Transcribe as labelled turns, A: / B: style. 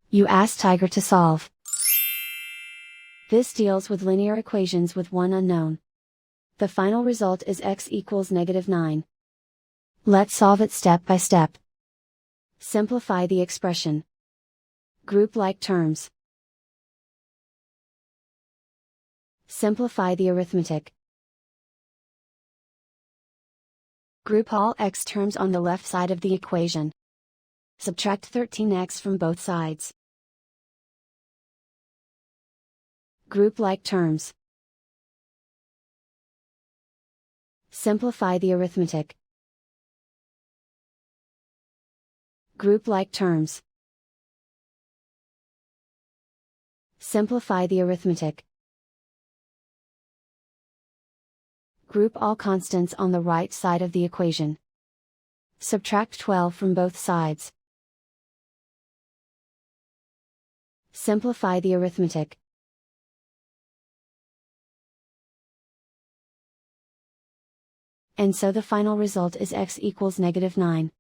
A: You ask Tiger to solve. This deals with linear equations with one unknown. The final result is x equals -9. Let's solve it step by step. Simplify the expression. Group like terms. Simplify the arithmetic. Group all x terms on the left side of the equation. Subtract 13x from both sides. Group like terms. Simplify the arithmetic. Group like terms. Simplify the arithmetic. Group all constants on the right side of the equation. Subtract 12 from both sides. Simplify the arithmetic. And so the final result is x equals -9.